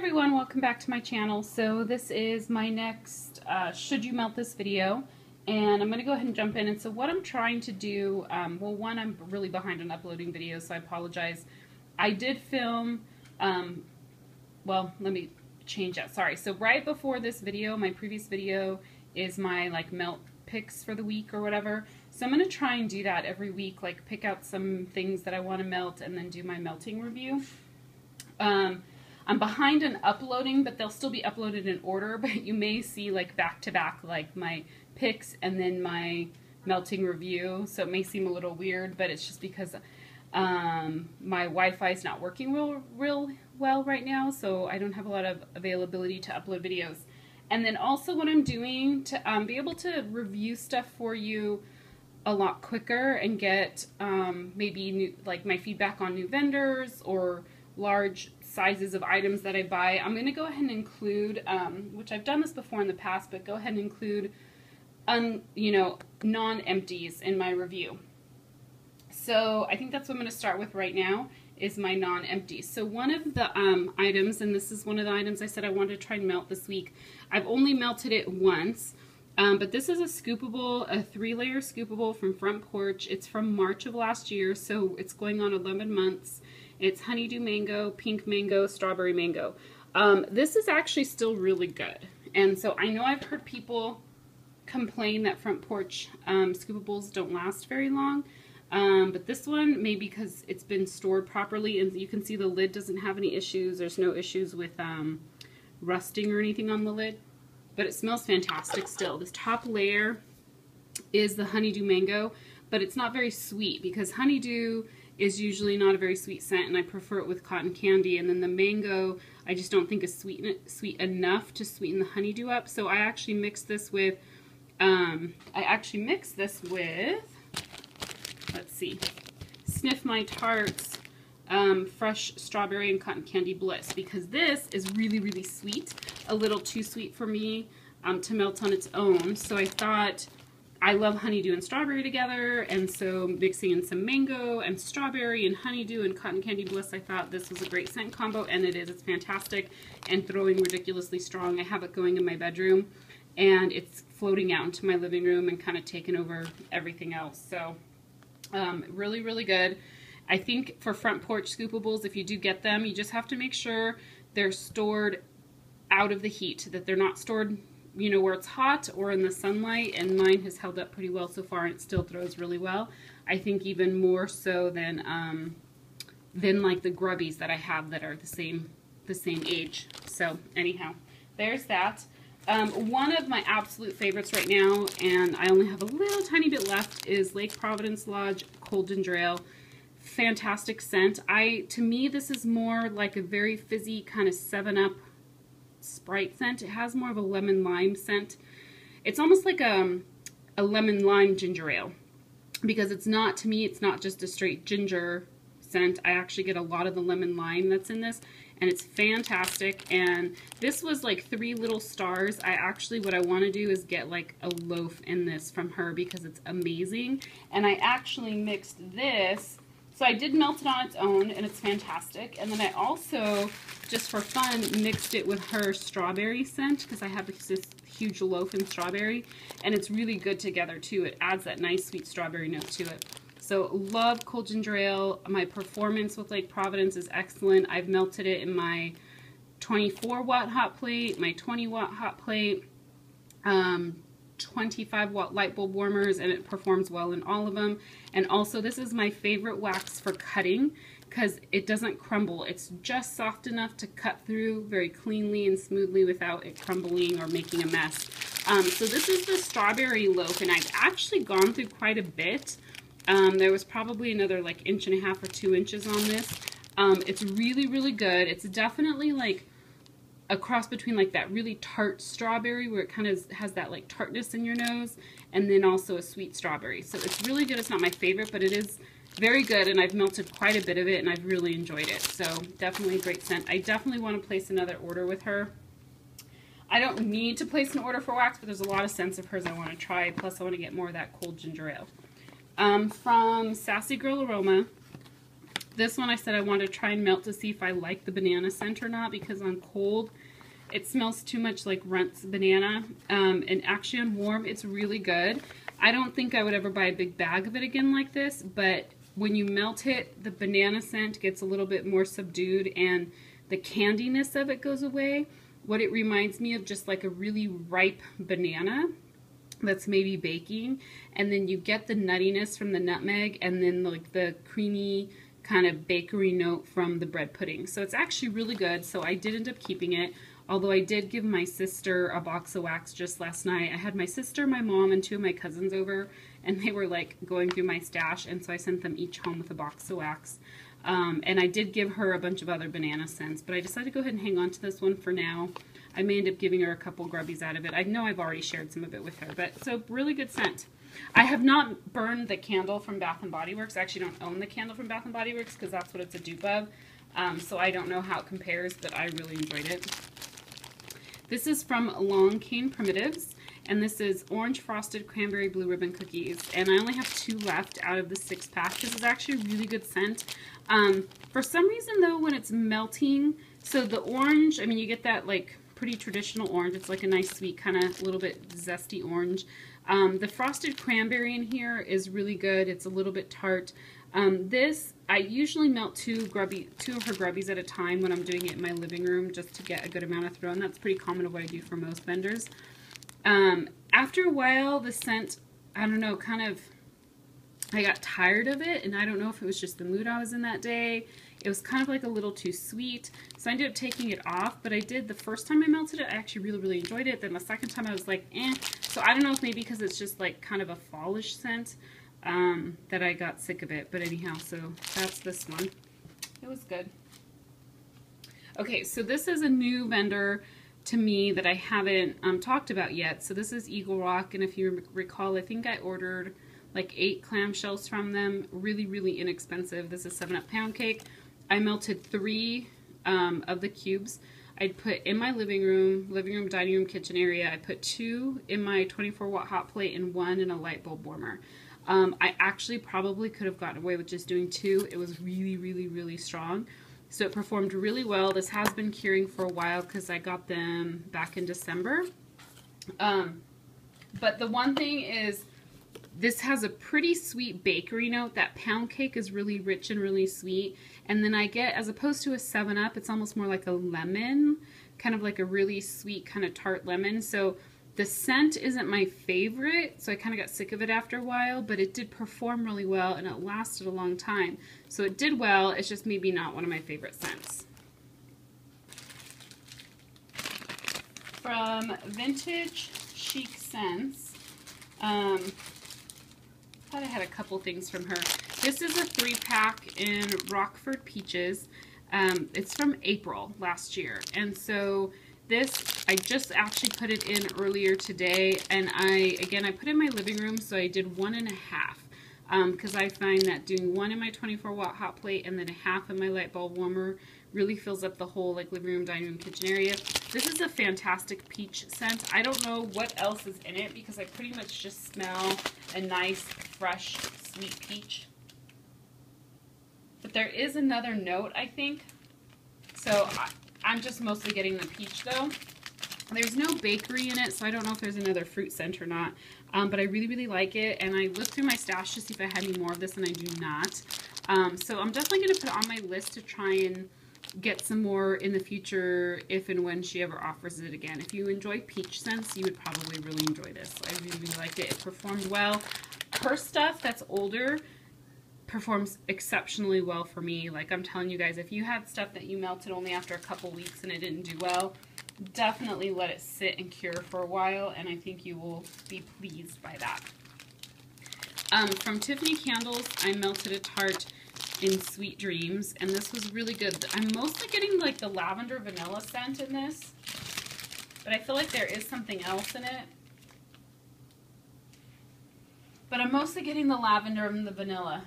everyone, welcome back to my channel. So this is my next should you melt this video, and I'm going to go ahead and jump in. And so what I'm trying to do, well, one, I'm really behind on uploading videos, so I apologize. I did film, well, let me change that, sorry. So right before this video, my previous video is my like melt picks for the week or whatever. So I'm going to try and do that every week, like pick out some things that I want to melt and then do my melting review. I'm behind on uploading, but they'll still be uploaded in order, but you may see like back to back, like my picks and then my melting review. So it may seem a little weird, but it's just because my Wi-Fi is not working real well right now, so I don't have a lot of availability to upload videos. And then also what I'm doing to be able to review stuff for you a lot quicker and get maybe new, like my feedback on new vendors or large sizes of items that I buy. I'm going to go ahead and include, which I've done this before in the past, but go ahead and include, you know, non-empties in my review. So I think that's what I'm going to start with right now is my non-empties. So one of the items, and this is one of the items I said I wanted to try and melt this week. I've only melted it once, but this is a scoopable, a 3-layer scoopable from Front Porch. It's from March of last year, so it's going on 11 months. It's honeydew mango, pink mango, strawberry mango. This is actually still really good. And so I know I've heard people complain that Front Porch scoopables don't last very long. But this one, maybe because it's been stored properly, and you can see the lid doesn't have any issues. There's no issues with rusting or anything on the lid. But it smells fantastic still. This top layer is the honeydew mango, but it's not very sweet because honeydew is usually not a very sweet scent, and I prefer it with cotton candy. And then the mango, I just don't think is sweet enough to sweeten the honeydew up. So I actually mix this with, let's see, Sniff My Tarts Fresh Strawberry and Cotton Candy Bliss, because this is really, really sweet, a little too sweet for me to melt on its own. So I thought, I love honeydew and strawberry together, and so mixing in some mango and strawberry and honeydew and cotton candy bliss, I thought this was a great scent combo, and it is. It's fantastic and throwing ridiculously strong. I have it going in my bedroom, and it's floating out into my living room and kind of taking over everything else. So really, really good. I think for Front Porch scoopables, if you do get them, you just have to make sure they're stored out of the heat, that they're not stored, you know, where it's hot or in the sunlight, and mine has held up pretty well so far, and it still throws really well. I think even more so than like the grubbies that I have that are the same age. So anyhow, there's that. One of my absolute favorites right now, and I only have a little tiny bit left, is Lake Providence Lodge Cold Ginger Ale. Fantastic scent. To me, this is more like a very fizzy kind of 7-Up Sprite scent. It has more of a lemon lime scent. It's almost like a lemon lime ginger ale, because it's not, to me, it's not just a straight ginger scent. I actually get a lot of the lemon lime that's in this, and it's fantastic. And this was like 3 little stars. What I want to do is get like a loaf in this from her, because it's amazing. And I actually mixed this. So I did melt it on its own, and it's fantastic. And then I also, just for fun, mixed it with her strawberry scent, because I have this huge loaf in strawberry, and it's really good together too. It adds that nice sweet strawberry note to it. So love Cold Ginger Ale. My performance with Lake Providence is excellent. I've melted it in my 24-watt hot plate, my 20-watt hot plate, 25-watt light bulb warmers, and it performs well in all of them. And also, this is my favorite wax for cutting, because it doesn't crumble. It's just soft enough to cut through very cleanly and smoothly without it crumbling or making a mess. So this is the strawberry loaf, and I've actually gone through quite a bit. There was probably another like 1.5 or 2 inches on this. It's really, really good. It's definitely like a cross between like that really tart strawberry, where it kind of has that like tartness in your nose, and then also a sweet strawberry. So it's really good. It's not my favorite, but it is very good, and I've melted quite a bit of it, and I've really enjoyed it. So definitely a great scent. I definitely want to place another order with her. I don't need to place an order for wax, but there's a lot of scents of hers I want to try, plus I want to get more of that Cold Ginger Ale. From Sassy Girl Aroma, This one I said I wanted to try and melt to see if I like the banana scent or not, because on cold it smells too much like Runts banana, and actually on warm it's really good. I don't think I would ever buy a big bag of it again like this, but when you melt it, the banana scent gets a little bit more subdued and the candiness of it goes away. What it reminds me of, just like a really ripe banana that's maybe baking, and then you get the nuttiness from the nutmeg, and then like the creamy kind of bakery note from the bread pudding. So it's actually really good. So I did end up keeping it, although I did give my sister a box of wax just last night. I had my sister, my mom, and 2 of my cousins over, and they were like going through my stash, and so I sent them each home with a box of wax. And I did give her a bunch of other banana scents, but I decided to go ahead and hang on to this one for now. I may end up giving her a couple grubbies out of it. I know I've already shared some of it with her, but so really good scent. I have not burned the candle from Bath & Body Works. I actually don't own the candle from Bath & Body Works because that's what it's a dupe of. So I don't know how it compares, but I really enjoyed it. This is from Long Cane Primitives, and this is Orange Frosted Cranberry Blue Ribbon Cookies, and I only have 2 left out of the 6-pack. This is actually a really good scent. For some reason though, when it's melting, so the orange, I mean, you get that like pretty traditional orange. It's like a nice sweet kind of little bit zesty orange. The frosted cranberry in here is really good. It's a little bit tart. This, I usually melt 2 of her grubbies at a time when I'm doing it in my living room, just to get a good amount of throw, and that's pretty common of what I do for most vendors. After a while, the scent, I don't know, kind of, I got tired of it, and I don't know if it was just the mood I was in that day. It was kind of like a little too sweet, so I ended up taking it off, but I did, the first time I melted it, I actually really, really enjoyed it. Then the second time I was like, eh. So I don't know if maybe because it's just like kind of a fallish scent, that I got sick of it. But anyhow, so that's this one. It was good. Okay, so this is a new vendor to me that I haven't talked about yet. So this is Eagle Rock, and if you recall, I think I ordered like 8 clamshells from them. Really, really inexpensive. This is 7-Up pound cake. I melted 3 of the cubes. I'd put in my living room, dining room, kitchen area. I put 2 in my 24-watt hot plate and 1 in a light bulb warmer. I actually probably could have gotten away with just doing 2. It was really, really, really strong. So it performed really well. This has been curing for a while because I got them back in December. But the one thing is, this has a pretty sweet bakery note. That pound cake is really rich and really sweet. And then I get, as opposed to a 7-Up, it's almost more like a lemon, kind of like a really sweet kind of tart lemon. So the scent isn't my favorite, so I kind of got sick of it after a while, but it did perform really well and it lasted a long time. So it did well, it's just maybe not one of my favorite scents. From Vintage Chic Scents, thought I had a couple things from her. This is a 3-pack in Rockford Peaches. It's from April last year, and so this, I just actually put it in earlier today, and I put it in my living room, so I did 1.5, because I find that doing 1 in my 24-watt hot plate and then 1/2 in my light bulb warmer really fills up the whole like living room, dining room, kitchen area. This is a fantastic peach scent. I don't know what else is in it because I pretty much just smell a nice, fresh, sweet peach. But there is another note, I think. So I'm just mostly getting the peach though. There's no bakery in it, so I don't know if there's another fruit scent or not. But I really, really like it, and I looked through my stash to see if I had any more of this, and I do not. So I'm definitely going to put it on my list to try and get some more in the future if and when she ever offers it again. If you enjoy peach scents, you would probably really enjoy this. I really, really liked it. It performed well. Her stuff that's older performs exceptionally well for me. Like I'm telling you guys, if you had stuff that you melted only after a couple weeks and it didn't do well, definitely let it sit and cure for a while, and I think you will be pleased by that. From Tiffany Candles, I melted a tart in Sweet Dreams, and this was really good. I'm mostly getting like the lavender vanilla scent in this, but I feel like there is something else in it. But I'm mostly getting the lavender and the vanilla.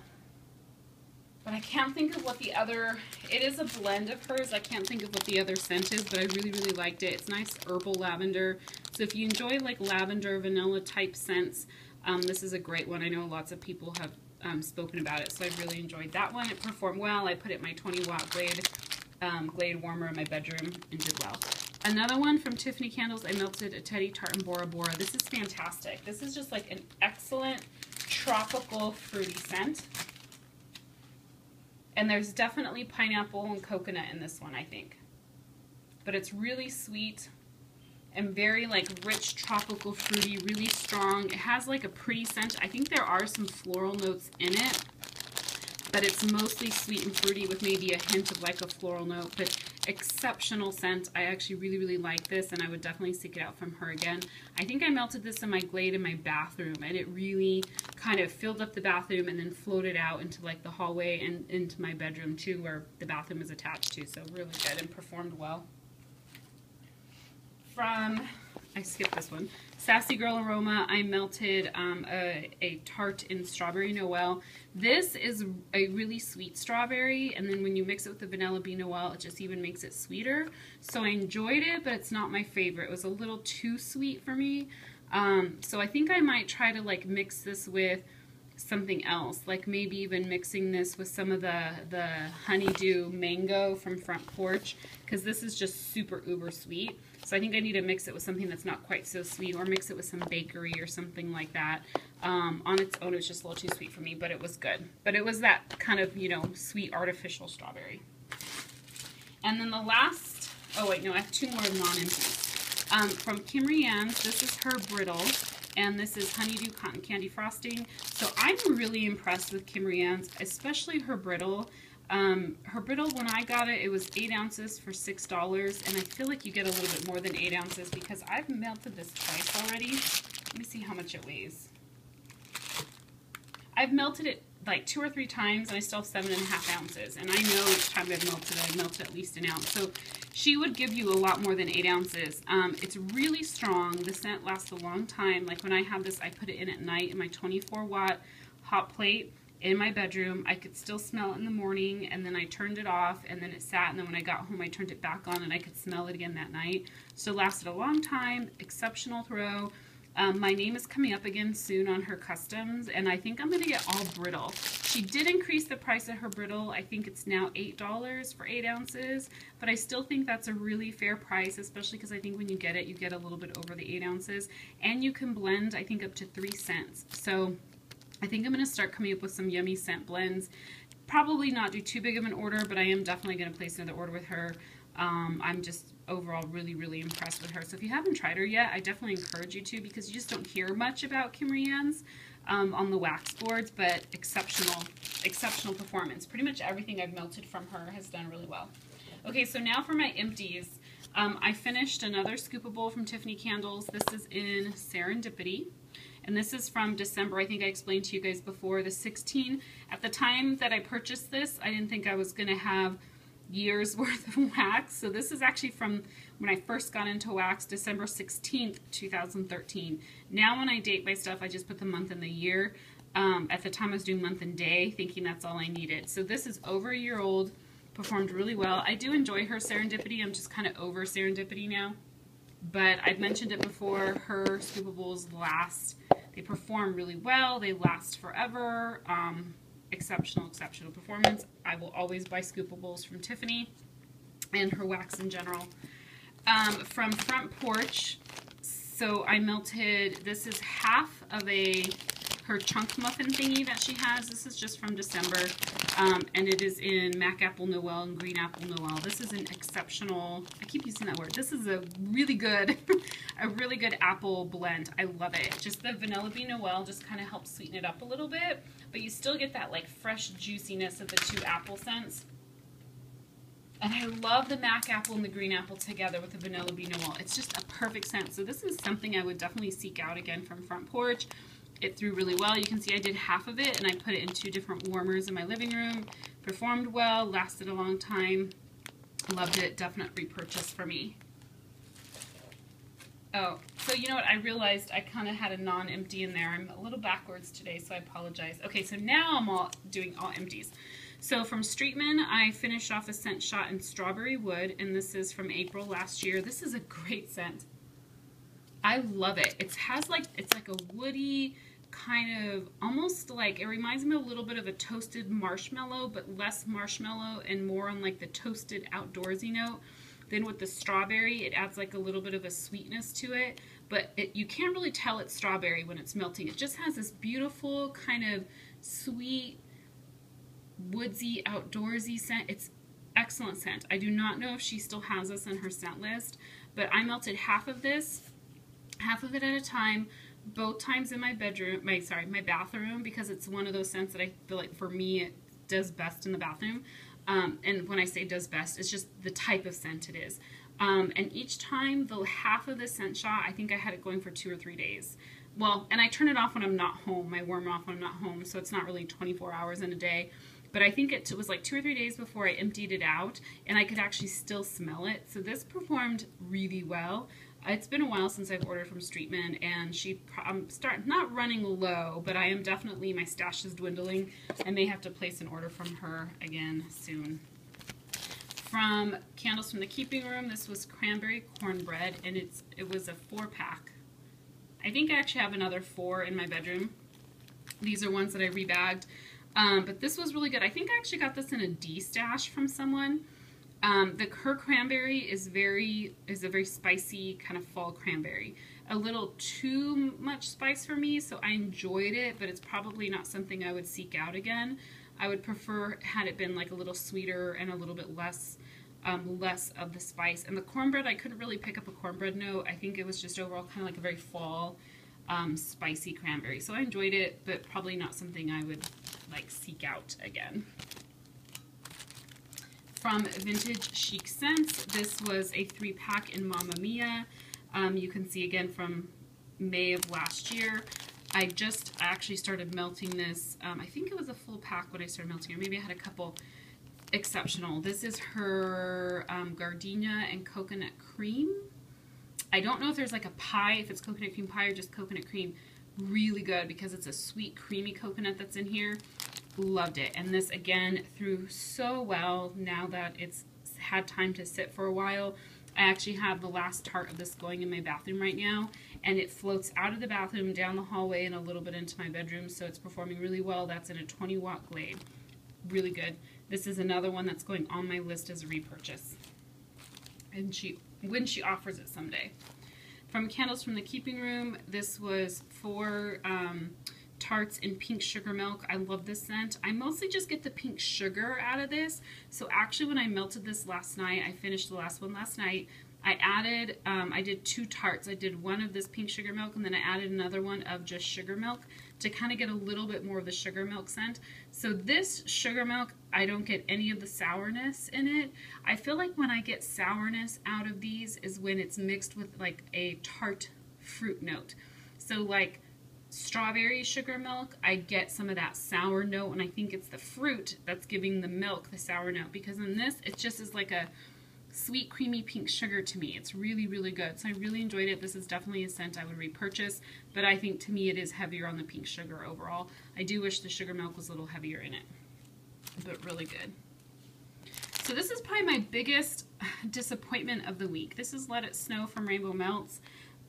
But I can't think of what the other, it is a blend of hers. I can't think of what the other scent is, but I really, really liked it. It's nice herbal lavender. So if you enjoy like lavender, vanilla type scents, this is a great one. I know lots of people have spoken about it, so I really enjoyed that one. It performed well. I put it in my 20-watt Glade warmer in my bedroom and did well. Another one from Tiffany Candles, I melted a Teddy Tartan Bora Bora. This is fantastic. This is just like an excellent tropical fruity scent. And there's definitely pineapple and coconut in this one, I think. But it's really sweet and very like rich, tropical, fruity, really strong. It has like a pretty scent. I think there are some floral notes in it, but it's mostly sweet and fruity with maybe a hint of like a floral note, but exceptional scent. I actually really, really like this, and I would definitely seek it out from her again. I think I melted this in my Glade in my bathroom, and it really kind of filled up the bathroom and then floated out into like the hallway and into my bedroom too, where the bathroom is attached to, so really good and performed well. From, I skipped this one, Sassy Girl Aroma, I melted a tart in Strawberry Noel. This is a really sweet strawberry, and then when you mix it with the Vanilla Bean Noel, it just even makes it sweeter. So I enjoyed it, but it's not my favorite. It was a little too sweet for me. So I think I might try to like mix this with something else, like maybe even mixing this with some of the Honeydew Mango from Front Porch, because this is just super uber sweet. So I think I need to mix it with something that's not quite so sweet, or mix it with some bakery or something like that. On its own, it's just a little too sweet for me, but it was good. But it was that kind of, you know, sweet artificial strawberry. And then the last, oh wait, no, I have two more non-empties. From Kim Rianne's, this is her brittle, and this is Honeydew Cotton Candy Frosting. So I'm really impressed with Kim Rianne's, especially her brittle. Her brittle, when I got it, it was 8 ounces for $6, and I feel like you get a little bit more than 8 ounces because I've melted this twice already. Let me see how much it weighs. I've melted it like 2 or 3 times, and I still have 7.5 ounces, and I know each time I've melted at least an ounce. So she would give you a lot more than 8 ounces. It's really strong. The scent lasts a long time. Like when I have this, I put it in at night in my 24-watt hot plate in my bedroom. I could still smell it in the morning, and then I turned it off, and then it sat, and then when I got home I turned it back on, and I could smell it again that night. So it lasted a long time. Exceptional throw. My name is coming up again soon on her customs, and I think I'm going to get all brittle. She did increase the price of her brittle. I think it's now $8 for 8 ounces, but I still think that's a really fair price, especially because I think when you get it, you get a little bit over the 8 ounces, and you can blend, I think, up to 3 scents. So I think I'm going to start coming up with some yummy scent blends. Probably not do too big of an order, but I am definitely going to place another order with her. I'm just overall really, really impressed with her. So if you haven't tried her yet, I definitely encourage you to, because you just don't hear much about Kim Rianne's on the wax boards, but exceptional performance. Pretty much everything I've melted from her has done really well. Okay, so now for my empties. I finished another scoopable from Tiffany Candles. This is in Serendipity. And this is from December. I think I explained to you guys before, the 16. At the time that I purchased this, I didn't think I was going to have years worth of wax. So this is actually from when I first got into wax, December 16th, 2013. Now when I date my stuff, I just put the month and the year. At the time I was doing month and day, thinking that's all I needed. So this is over a year old, performed really well. I do enjoy her Serendipity. I'm just kind of over Serendipity now. But I've mentioned it before, her scoopables last. They perform really well. They last forever. Exceptional performance. I will always buy scoopables from Tiffany and her wax in general. From Front Porch, so I melted, this is half of her chunk muffin thingy that she has. This is just from December, and it is in Mac Apple Noel and Green Apple Noel. This is an exceptional, I keep using that word, this is a really good apple blend. I love it. Just the Vanilla Bean Noel just kind of helps sweeten it up a little bit, but you still get that like fresh juiciness of the 2 apple scents. And I love the Mac Apple and the Green Apple together with the Vanilla Bean Noel. It's just a perfect scent. So this is something I would definitely seek out again from Front Porch. It threw really well. You can see I did half of it, and I put it in 2 different warmers in my living room. Performed well, lasted a long time. Loved it. Definite repurchase for me. Oh, so you know what? I realized I kind of had a non-empty in there. I'm a little backwards today, so I apologize. Okay, so now I'm doing all empties. So from Streetman, I finished off a scent shot in Strawberry Wood, and this is from April last year. This is a great scent. I love it. It has like, it's like a woody, kind of almost like, it reminds me a little bit of a toasted marshmallow, but less marshmallow and more on like the toasted outdoorsy note. Then with the strawberry, it adds like a little bit of a sweetness to it, but you can't really tell it's strawberry when it's melting. It just has this beautiful kind of sweet, woodsy, outdoorsy scent. It's excellent scent. I do not know if she still has this on her scent list, but I melted half of this, half of it at a time, both times in my bedroom, my bathroom, because it's one of those scents that I feel like for me it does best in the bathroom. And when I say does best, it's just the type of scent it is. And each time, the half of the scent shot, I think I had it going for 2 or 3 days. Well, and I turn it off when I'm not home. I warm it off when I'm not home, so it's not really 24 hours in a day. But I think it was like 2 or 3 days before I emptied it out, and I could actually still smell it. So this performed really well. It's been a while since I've ordered from Streetman, and I'm not running low, but I am definitely, my stash is dwindling. I may have to place an order from her again soon. From Candles from the Keeping Room, this was cranberry cornbread, and it was a 4-pack. I think I actually have another 4 in my bedroom. These are ones that I rebagged, but this was really good. I think I actually got this in a D stash from someone. Her cranberry is a very spicy kind of fall cranberry. A little too much spice for me, so I enjoyed it, but it's probably not something I would seek out again. I would prefer had it been like a little sweeter and a little bit less of the spice. And the cornbread, I couldn't really pick up a cornbread note. I think it was just overall kind of like a very fall spicy cranberry. So I enjoyed it, but probably not something I would like seek out again. From Vintage Chic Scents, this was a 3-pack in Mamma Mia. You can see again from May of last year. I actually started melting this. I think it was a full pack when I started melting it. Maybe I had a couple. Exceptional. This is her gardenia and coconut cream. I don't know if there's like a pie, if it's coconut cream pie or just coconut cream. Really good because it's a sweet, creamy coconut that's in here. Loved it. And this again threw so well now that it's had time to sit for a while. I actually have the last tart of this going in my bathroom right now, and it floats out of the bathroom, down the hallway, and a little bit into my bedroom, so it's performing really well. That's in a 20-watt Glade. Really good. This is another one that's going on my list as a repurchase, and when she offers it someday. From Candles from the Keeping Room, this was 4 tarts in pink sugar milk. I love this scent. I mostly just get the pink sugar out of this. So actually when I melted this last night, I finished the last one last night, I added, I did 2 tarts. I did one of this pink sugar milk, and then I added another one of just sugar milk to kind of get a little bit more of the sugar milk scent. So this sugar milk, I don't get any of the sourness in it. I feel like when I get sourness out of these is when it's mixed with like a tart fruit note. So like strawberry sugar milk, I get some of that sour note, and I think it's the fruit that's giving the milk the sour note, because in this, it just is like a sweet, creamy pink sugar to me. It's really, really good. So I really enjoyed it. This is definitely a scent I would repurchase, but I think to me it is heavier on the pink sugar overall. I do wish the sugar milk was a little heavier in it, but really good. So this is probably my biggest disappointment of the week. This is Let It Snow from Rainbow Melts.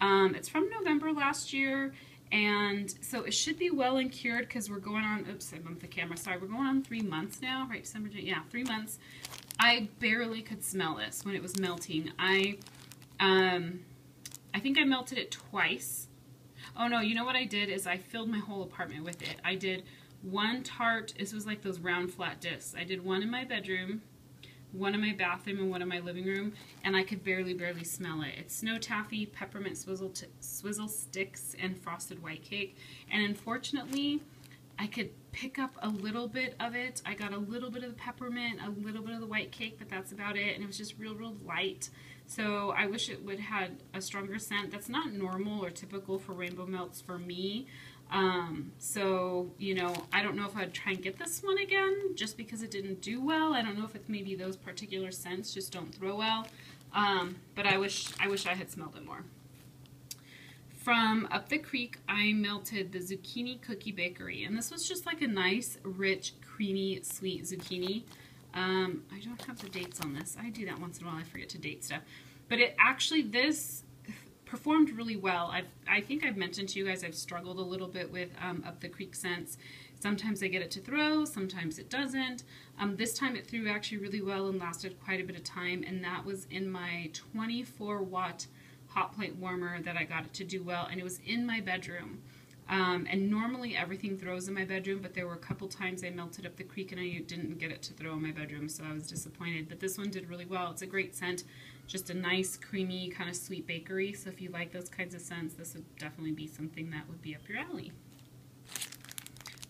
It's from November last year, and so it should be well and cured because we're going on, oops, I bumped the camera, sorry, we're going on 3 months now, right? December, yeah, 3 months. I barely could smell this when it was melting. I think I melted it twice. Oh no, you know what I did is I filled my whole apartment with it. I did 1 tart, this was like those round flat discs. I did 1 in my bedroom, 1 in my bathroom, and 1 in my living room, and I could barely smell it. It's snow taffy, peppermint swizzle sticks, and frosted white cake. And unfortunately, I could pick up a little bit of it. I got a little bit of the peppermint, a little bit of the white cake, but that's about it. And it was just real light. So I wish it would have had a stronger scent. That's not normal or typical for Rainbow Melts for me. So, you know, I don't know if I'd try and get this one again just because it didn't do well. I don't know if it's maybe those particular scents just don't throw well. But I wish I had smelled it more. From Up the Creek, I melted the Zucchini Cookie Bakery, and this was just like a nice, rich, creamy, sweet zucchini. I don't have the dates on this. I do that once in a while. I forget to date stuff. But it actually, this performed really well. I think I've mentioned to you guys I've struggled a little bit with Up the Creek scents. Sometimes I get it to throw, sometimes it doesn't. This time it threw actually really well and lasted quite a bit of time, and that was in my 24-watt hot plate warmer that I got it to do well, and it was in my bedroom. And normally everything throws in my bedroom, but there were a couple times I melted Up the Creek and I didn't get it to throw in my bedroom, so I was disappointed. But this one did really well. It's a great scent, just a nice, creamy, kind of sweet bakery. So if you like those kinds of scents, this would definitely be something that would be up your alley.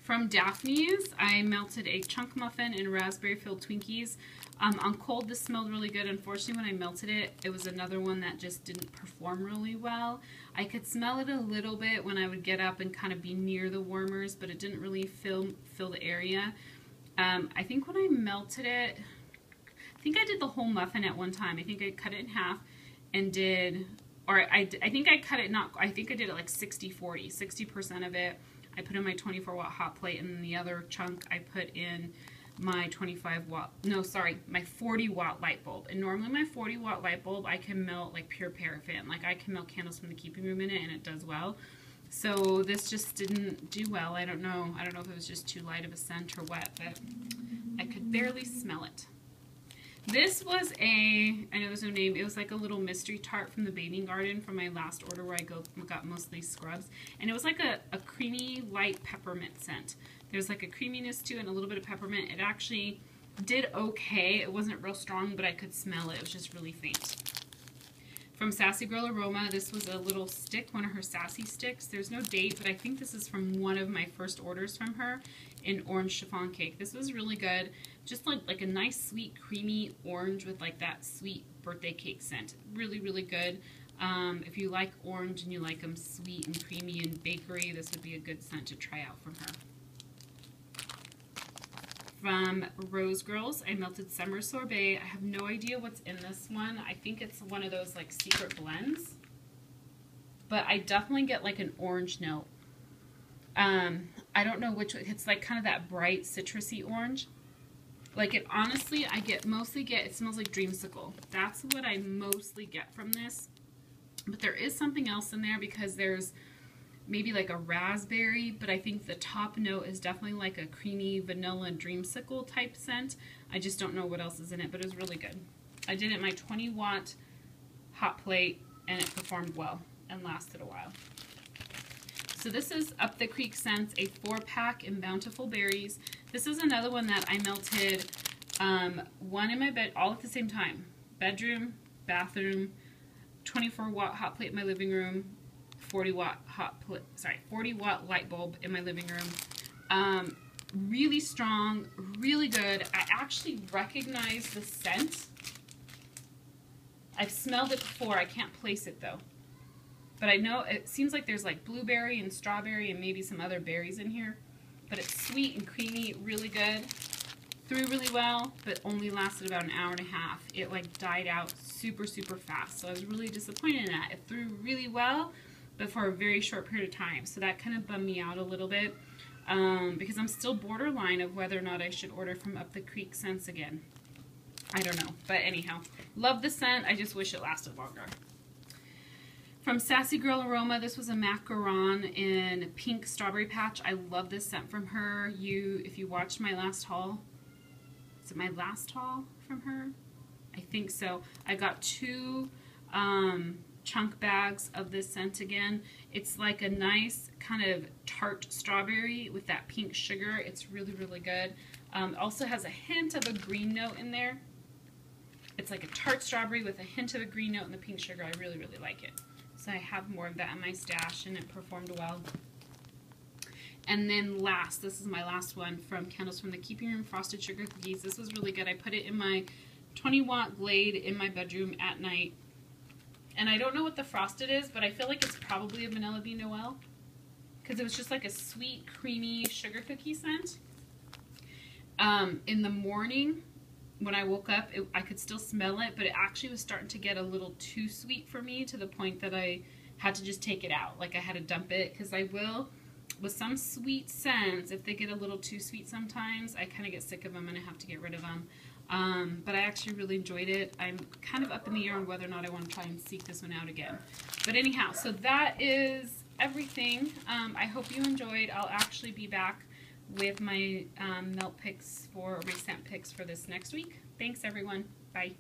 From Daphne's, I melted a chunk muffin in raspberry-filled Twinkies. On cold, this smelled really good. Unfortunately, when I melted it, it was another one that just didn't perform really well. I could smell it a little bit when I would get up and kind of be near the warmers, but it didn't really fill the area. I think when I melted it, I think I did the whole muffin at one time. I think I cut it in half and did, or I think I cut it, I think I did it like 60-40, 60% of it I put in my 24-watt hot plate, and then the other chunk I put in my 40-watt light bulb. And normally my 40-watt light bulb, I can melt like pure paraffin. Like I can melt candles from the keeping room in it, and it does well. So this just didn't do well. I don't know if it was just too light of a scent or what, but I could barely smell it. This was I know there's no name, it was like a little mystery tart from the Bathing Garden from my last order where I got mostly scrubs. And it was like a creamy, light peppermint scent. There's like a creaminess to it and a little bit of peppermint. It actually did okay. It wasn't real strong, but I could smell it. It was just really faint. From Sassy Girl Aroma, this was a little stick, one of her sassy sticks. There's no date, but I think this is from one of my first orders from her in orange chiffon cake. This was really good. Just like a nice, sweet, creamy orange with like that sweet birthday cake scent. Really, really good. If you like orange and you like them sweet and creamy and bakery, this would be a good scent to try out from her. From Rose Girls, I melted Summer Sorbet. I have no idea what's in this one. I think it's one of those like secret blends. But I definitely get like an orange note. I don't know which one. It's like kind of that bright citrusy orange. Like it honestly, mostly get, it smells like dreamsicle. That's what I mostly get from this. But there is something else in there because there's maybe like a raspberry, but I think the top note is definitely like a creamy vanilla dreamsicle type scent. I just don't know what else is in it, but it was really good. I did it in my 20-watt hot plate and it performed well and lasted a while. So this is Up the Creek Scents, a 4-pack in Bountiful Berries. This is another one that I melted one in my bed all at the same time. Bedroom, bathroom, 24-watt hot plate in my living room, 40-watt 40-watt light bulb in my living room. Really strong, really good. I actually recognize the scent. I've smelled it before. I can't place it though. But I know it seems like there's like blueberry and strawberry and maybe some other berries in here. But it's sweet and creamy, really good. Threw really well, but only lasted about an hour and a half. It like died out super, super fast. So I was really disappointed in that. It threw really well, but for a very short period of time. So that kind of bummed me out a little bit because I'm still borderline of whether or not I should order from Up the Creek Scents again. I don't know. But anyhow, love the scent. I just wish it lasted longer. From Sassy Girl Aroma, this was a macaron in Pink Strawberry Patch. I love this scent from her. If you watched my last haul, is it my last haul from her? I think so. I got 2 chunk bags of this scent again. It's like a nice kind of tart strawberry with that pink sugar. It's really, really good. Also has a hint of a green note in there. It's like a tart strawberry with a hint of a green note and the pink sugar. I really, really like it. So I have more of that in my stash and it performed well. And then last, this is my last one from Candles from the Keeping Room, Frosted Sugar Cookies. This was really good. I put it in my 20-watt Glade in my bedroom at night. And I don't know what the frosted is, but I feel like it's probably a Vanilla Bean Noel. Because it was just like a sweet, creamy sugar cookie scent. In the morning, when I woke up, I could still smell it, but it actually was starting to get a little too sweet for me to the point that I had to just take it out. Like I had to dump it because I will, with some sweet scents, if they get a little too sweet sometimes, I kind of get sick of them and I have to get rid of them. But I actually really enjoyed it. I'm kind of up in the air on whether or not I want to try and seek this one out again. But anyhow, so that is everything. I hope you enjoyed. I'll actually be back with my melt picks for recent picks for this next week. Thanks everyone. Bye.